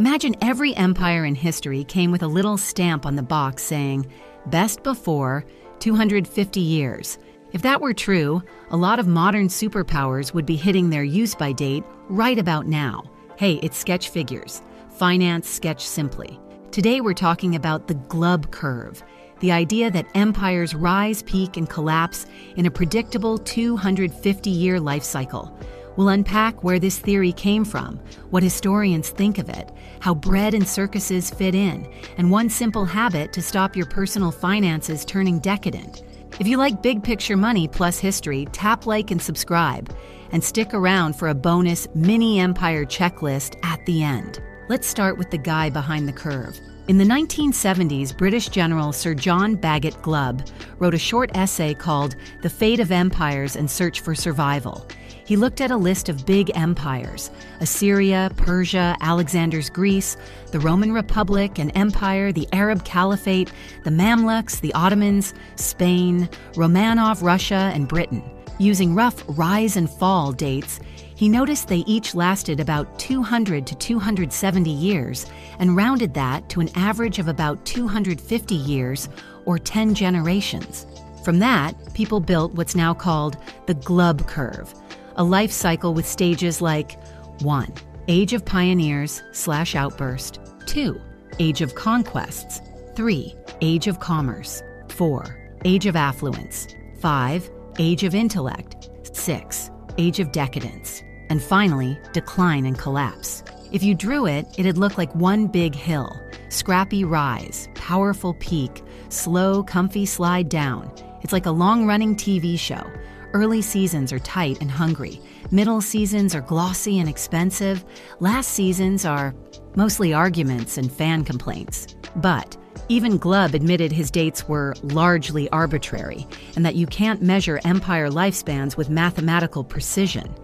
Imagine every empire in history came with a little stamp on the box saying, "Best before 250 years." If that were true, a lot of modern superpowers would be hitting their use-by date right about now. Hey, it's Sketch Figures. Finance sketch simply. Today we're talking about the Glubb Curve, the idea that empires rise, peak, and collapse in a predictable 250-year life cycle. We'll unpack where this theory came from, what historians think of it, how bread and circuses fit in, and one simple habit to stop your personal finances turning decadent. If you like big picture money plus history, tap like and subscribe, and stick around for a bonus mini empire checklist at the end. Let's start with the guy behind the curve. In the 1970s, British General Sir John Bagot Glubb wrote a short essay called The Fate of Empires and Search for Survival. He looked at a list of big empires: Assyria, Persia, Alexander's Greece, the Roman Republic, an empire, the Arab Caliphate, the Mamluks, the Ottomans, Spain, Romanov, Russia, and Britain. Using rough rise and fall dates, he noticed they each lasted about 200 to 270 years and rounded that to an average of about 250 years or 10 generations. From that, people built what's now called the Glubb Curve, a life cycle with stages like 1. Age of Pioneers / Outburst. 2. Age of Conquests. 3. Age of Commerce. 4. Age of Affluence. 5. Age of Intellect. 6. Age of Decadence. And finally, decline and collapse. If you drew it, it'd look like one big hill: scrappy rise, powerful peak, slow, comfy slide down. It's like a long-running TV show. Early seasons are tight and hungry. Middle seasons are glossy and expensive. Last seasons are mostly arguments and fan complaints. But even Glubb admitted his dates were largely arbitrary and that you can't measure empire lifespans with mathematical precision.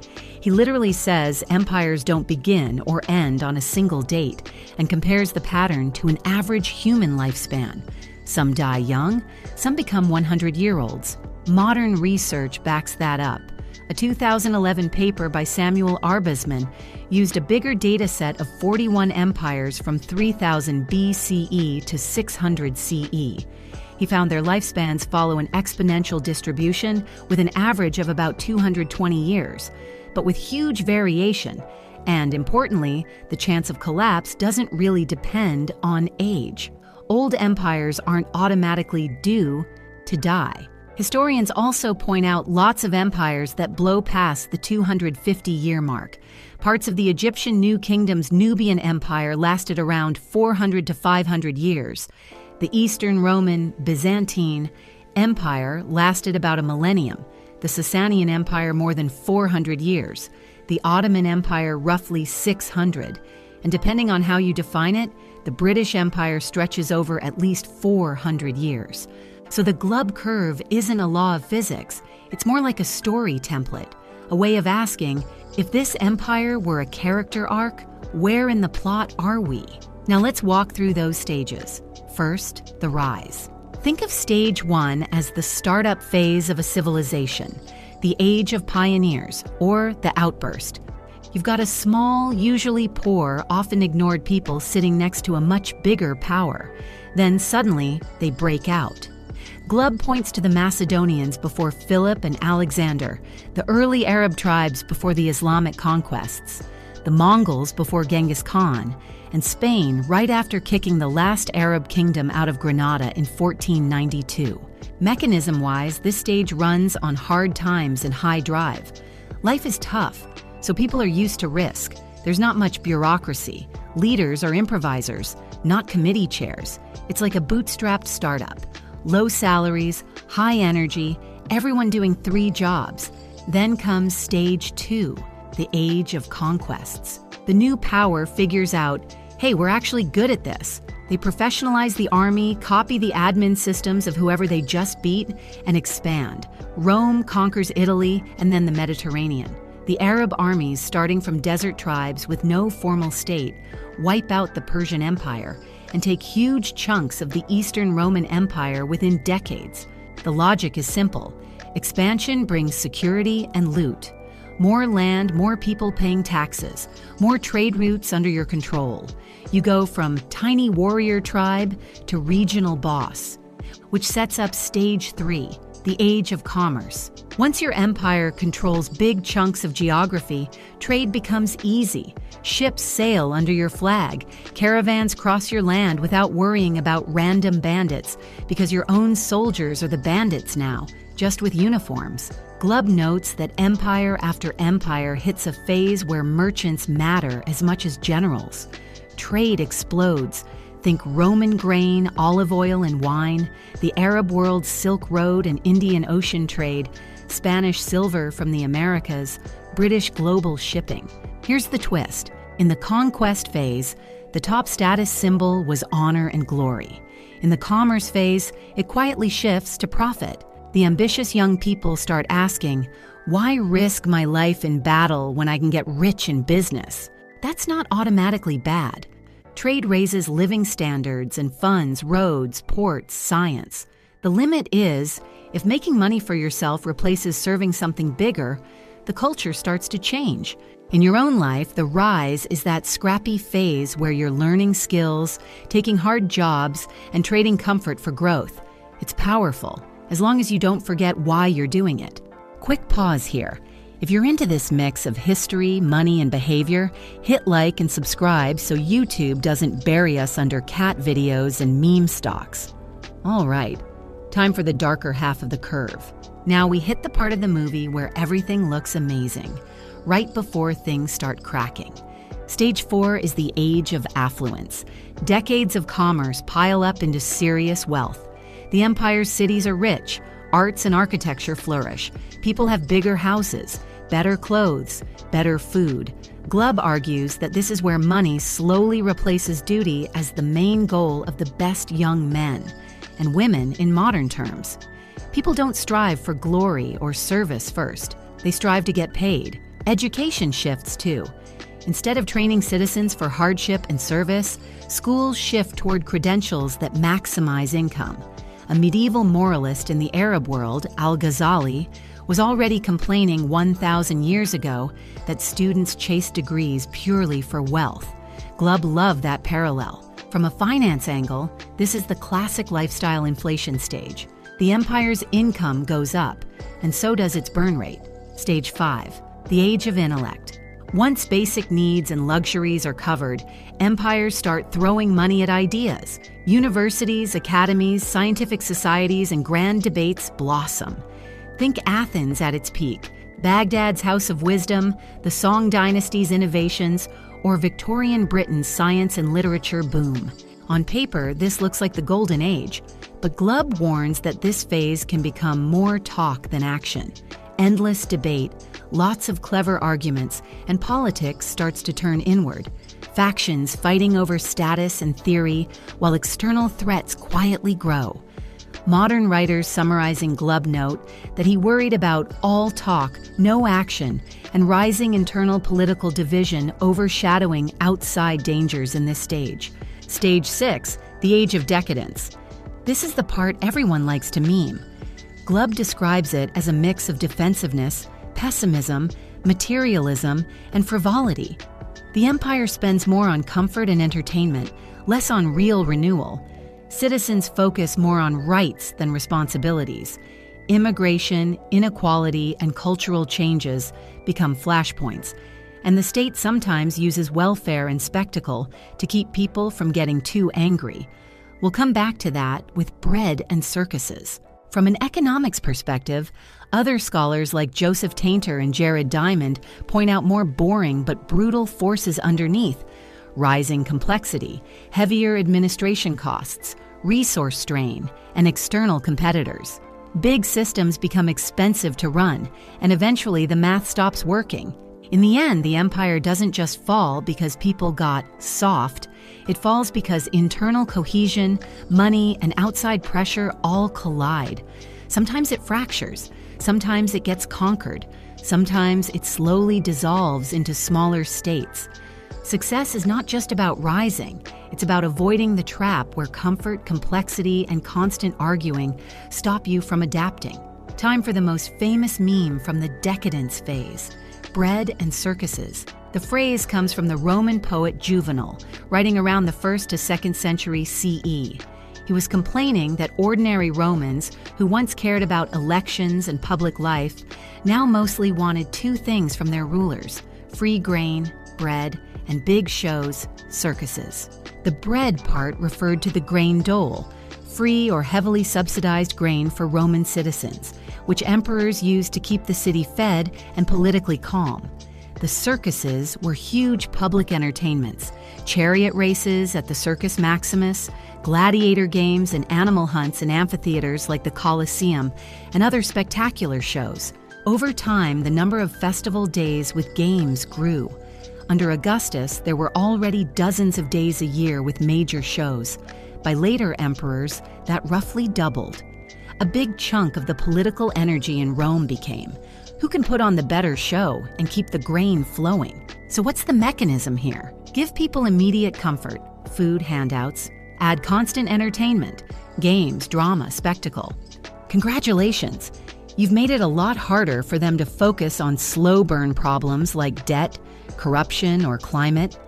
He literally says empires don't begin or end on a single date and compares the pattern to an average human lifespan. Some die young, some become 100-year-olds. Modern research backs that up. A 2011 paper by Samuel Arbesman used a bigger data set of 41 empires from 3000 BCE to 600 CE. He found their lifespans follow an exponential distribution with an average of about 220 years, but with huge variation. And importantly, the chance of collapse doesn't really depend on age. Old empires aren't automatically due to die. Historians also point out lots of empires that blow past the 250-year mark. Parts of the Egyptian New Kingdom's Nubian Empire lasted around 400 to 500 years. The Eastern Roman Byzantine Empire lasted about a millennium. The Sasanian Empire more than 400 years. The Ottoman Empire roughly 600. And depending on how you define it, the British Empire stretches over at least 400 years. So the Glubb Curve isn't a law of physics. It's more like a story template, a way of asking, if this empire were a character arc, where in the plot are we? Now let's walk through those stages. First, the rise. Think of stage 1 as the startup phase of a civilization, the age of pioneers, or the outburst. You've got a small, usually poor, often ignored people sitting next to a much bigger power. Then suddenly, they break out. Glubb points to the Macedonians before Philip and Alexander, the early Arab tribes before the Islamic conquests, the Mongols before Genghis Khan, and Spain right after kicking the last Arab kingdom out of Granada in 1492. Mechanism-wise, this stage runs on hard times and high drive. Life is tough, so people are used to risk. There's not much bureaucracy. Leaders are improvisers, not committee chairs. It's like a bootstrapped startup. Low salaries, high energy, everyone doing 3 jobs. Then comes stage 2, the age of conquests. The new power figures out, hey, we're actually good at this. They professionalize the army, copy the admin systems of whoever they just beat, and expand. Rome conquers Italy and then the Mediterranean. The Arab armies, starting from desert tribes with no formal state, wipe out the Persian Empire and take huge chunks of the Eastern Roman Empire within decades. The logic is simple. Expansion brings security and loot. More land, more people paying taxes, more trade routes under your control. You go from tiny warrior tribe to regional boss, which sets up stage 3, the age of commerce. Once your empire controls big chunks of geography, trade becomes easy. Ships sail under your flag. Caravans cross your land without worrying about random bandits, because your own soldiers are the bandits now, just with uniforms. Glubb notes that empire after empire hits a phase where merchants matter as much as generals. Trade explodes. Think Roman grain, olive oil, and wine, the Arab world's Silk Road and Indian Ocean trade, Spanish silver from the Americas, British global shipping. Here's the twist. In the Conquest phase, the top status symbol was honor and glory. In the commerce phase, it quietly shifts to profit. The ambitious young people start asking, why risk my life in battle when I can get rich in business? That's not automatically bad. Trade raises living standards and funds roads, ports, science. The limit is, if making money for yourself replaces serving something bigger, the culture starts to change. In your own life, the rise is that scrappy phase where you're learning skills, taking hard jobs, and trading comfort for growth. It's powerful, as long as you don't forget why you're doing it. Quick pause here. If you're into this mix of history, money, and behavior, hit like and subscribe so YouTube doesn't bury us under cat videos and meme stocks. All right, time for the darker half of the curve. Now we hit the part of the movie where everything looks amazing, right before things start cracking. Stage 4 is the age of affluence. Decades of commerce pile up into serious wealth. The empire's cities are rich. Arts and architecture flourish. People have bigger houses, better clothes, better food. Glubb argues that this is where money slowly replaces duty as the main goal of the best young men, and women in modern terms. People don't strive for glory or service first. They strive to get paid. Education shifts too. Instead of training citizens for hardship and service, schools shift toward credentials that maximize income. A medieval moralist in the Arab world, Al-Ghazali, was already complaining 1,000 years ago that students chase degrees purely for wealth. Glubb loved that parallel. From a finance angle, this is the classic lifestyle inflation stage. The empire's income goes up, and so does its burn rate. Stage 5, the age of intellect. Once basic needs and luxuries are covered, empires start throwing money at ideas. Universities, academies, scientific societies, and grand debates blossom. Think Athens at its peak, Baghdad's House of Wisdom, the Song Dynasty's innovations, or Victorian Britain's science and literature boom. On paper, this looks like the golden age, but Glubb warns that this phase can become more talk than action. Endless debate, lots of clever arguments, and politics starts to turn inward. Factions fighting over status and theory, while external threats quietly grow. Modern writers summarizing Glubb note that he worried about all talk, no action, and rising internal political division overshadowing outside dangers in this stage. Stage 6, the age of decadence. This is the part everyone likes to meme. Glubb describes it as a mix of defensiveness, pessimism, materialism, and frivolity. The empire spends more on comfort and entertainment, less on real renewal. Citizens focus more on rights than responsibilities. Immigration, inequality, and cultural changes become flashpoints, and the state sometimes uses welfare and spectacle to keep people from getting too angry. We'll come back to that with bread and circuses. From an economics perspective, other scholars like Joseph Tainter and Jared Diamond point out more boring but brutal forces underneath: rising complexity, heavier administration costs, resource strain, and external competitors. Big systems become expensive to run, and eventually the math stops working. In the end, the empire doesn't just fall because people got soft. It falls because internal cohesion, money, and outside pressure all collide. Sometimes it fractures. Sometimes it gets conquered. Sometimes it slowly dissolves into smaller states. Success is not just about rising. It's about avoiding the trap where comfort, complexity, and constant arguing stop you from adapting. Time for the most famous meme from the Decadence phase. bread and circuses. The phrase comes from the Roman poet Juvenal, writing around the 1st to 2nd century CE. He was complaining that ordinary Romans, who once cared about elections and public life, now mostly wanted two things from their rulers: free grain, bread, and big shows, circuses. The bread part referred to the grain dole, free or heavily subsidized grain for Roman citizens, which emperors used to keep the city fed and politically calm. The circuses were huge public entertainments, chariot races at the Circus Maximus, gladiator games and animal hunts in amphitheaters like the Colosseum, and other spectacular shows. Over time, the number of festival days with games grew. Under Augustus, there were already dozens of days a year with major shows. By later emperors, that roughly doubled. A big chunk of the political energy in Rome became, who can put on the better show and keep the grain flowing? So what's the mechanism here? Give people immediate comfort, food handouts, add constant entertainment, games, drama, spectacle. Congratulations! You've made it a lot harder for them to focus on slow burn problems like debt, corruption, or climate.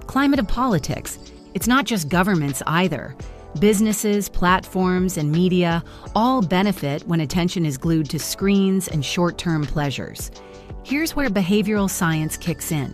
Climate of politics. It's not just governments either. Businesses, platforms, and media all benefit when attention is glued to screens and short-term pleasures. Here's where behavioral science kicks in.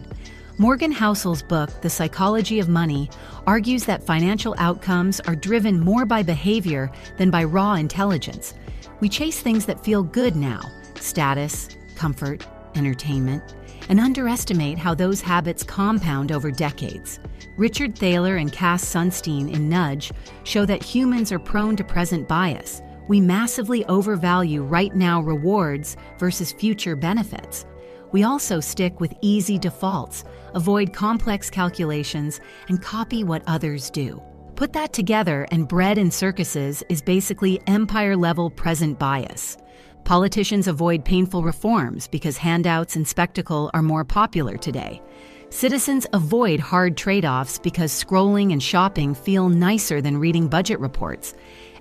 Morgan Housel's book, The Psychology of Money, argues that financial outcomes are driven more by behavior than by raw intelligence. We chase things that feel good now: status, comfort, entertainment, and underestimate how those habits compound over decades. Richard Thaler and Cass Sunstein in Nudge show that humans are prone to present bias. We massively overvalue right-now rewards versus future benefits. We also stick with easy defaults, avoid complex calculations, and copy what others do. Put that together, and bread and circuses is basically empire-level present bias. Politicians avoid painful reforms because handouts and spectacle are more popular today. Citizens avoid hard trade-offs because scrolling and shopping feel nicer than reading budget reports.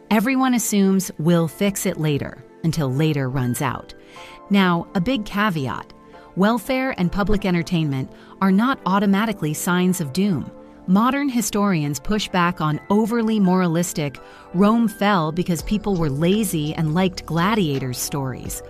Everyone assumes we'll fix it later, until later runs out. Now, a big caveat: welfare and public entertainment are not automatically signs of doom. Modern historians push back on overly moralistic "Rome fell because people were lazy and liked gladiators" stories.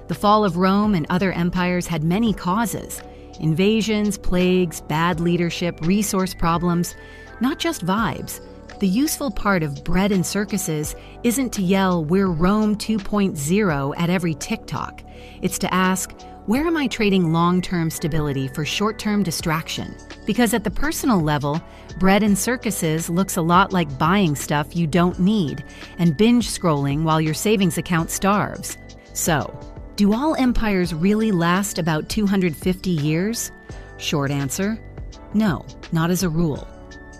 The fall of Rome and other empires had many causes: invasions, plagues, bad leadership, resource problems, not just vibes. The useful part of bread and circuses isn't to yell "We're Rome 2.0" at every TikTok. It's to ask, where am I trading long-term stability for short-term distraction? Because at the personal level, bread and circuses looks a lot like buying stuff you don't need and binge scrolling while your savings account starves. So, do all empires really last about 250 years? Short answer: no, not as a rule.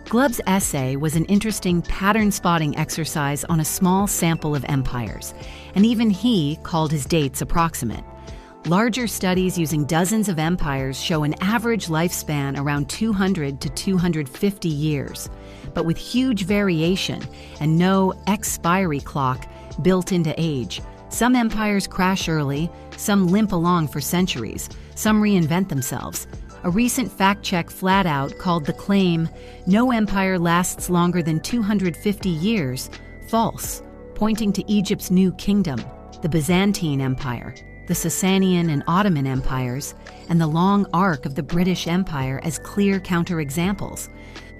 Glubb's essay was an interesting pattern-spotting exercise on a small sample of empires, and even he called his dates approximate. Larger studies using dozens of empires show an average lifespan around 200 to 250 years, but with huge variation and no expiry clock built into age. Some empires crash early, some limp along for centuries, some reinvent themselves. A recent fact check flat out called the claim, "No empire lasts longer than 250 years, false, pointing to Egypt's new kingdom, the Byzantine Empire, the Sasanian and Ottoman empires, and the long arc of the British Empire as clear counterexamples.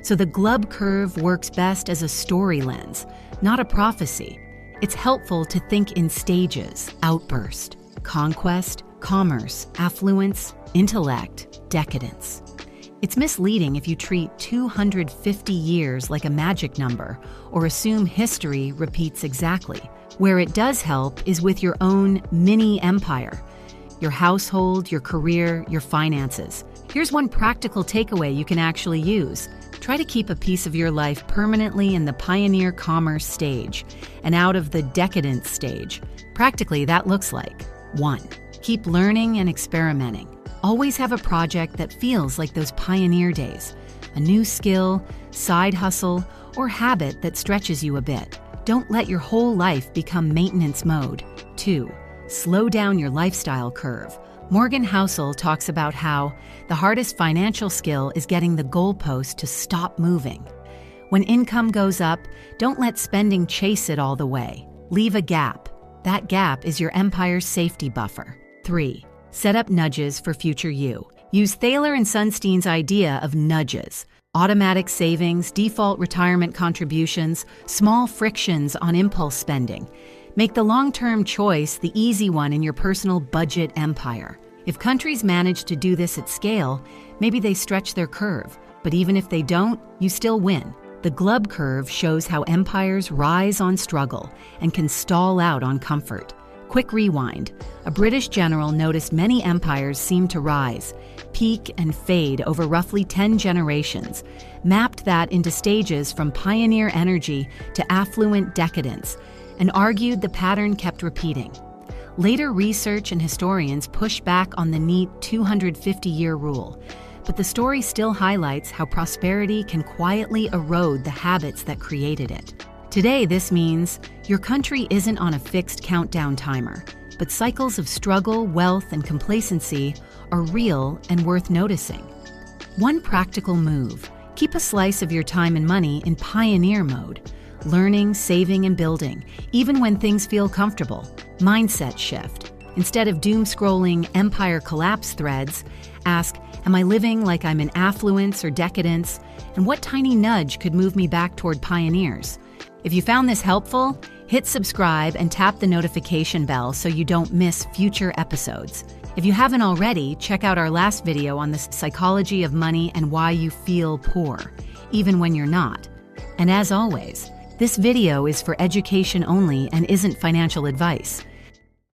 So the Glubb Curve works best as a story lens, not a prophecy. It's helpful to think in stages: outburst, conquest, commerce, affluence, intellect, decadence. It's misleading if you treat 250 years like a magic number or assume history repeats exactly. Where it does help is with your own mini empire, your household, your career, your finances. Here's one practical takeaway you can actually use. Try to keep a piece of your life permanently in the pioneer commerce stage and out of the decadence stage. Practically, that looks like: 1. Keep learning and experimenting. Always have a project that feels like those pioneer days, a new skill, side hustle, or habit that stretches you a bit. Don't let your whole life become maintenance mode. 2. Slow down your lifestyle curve. Morgan Housel talks about how the hardest financial skill is getting the goalpost to stop moving. When income goes up, don't let spending chase it all the way. Leave a gap. That gap is your empire's safety buffer. 3. Set up nudges for future you. Use Thaler and Sunstein's idea of nudges. Automatic savings, default retirement contributions, small frictions on impulse spending. Make the long-term choice the easy one in your personal budget empire. If countries manage to do this at scale, maybe they stretch their curve. But even if they don't, you still win. The Glubb Curve shows how empires rise on struggle and can stall out on comfort. Quick rewind. A British general noticed many empires seem to rise, peak and fade over roughly 10 generations, mapped that into stages from pioneer energy to affluent decadence, and argued the pattern kept repeating. Later research and historians pushed back on the neat 250-year rule, but the story still highlights how prosperity can quietly erode the habits that created it. Today, this means your country isn't on a fixed countdown timer, but cycles of struggle, wealth, and complacency are real and worth noticing. One practical move: keep a slice of your time and money in pioneer mode, learning, saving, and building, even when things feel comfortable. Mindset shift. Instead of doom-scrolling empire collapse threads, ask, am I living like I'm in affluence or decadence? And what tiny nudge could move me back toward pioneers? If you found this helpful, hit subscribe and tap the notification bell so you don't miss future episodes. If you haven't already, check out our last video on the psychology of money and why you feel poor, even when you're not. And as always, this video is for education only and isn't financial advice.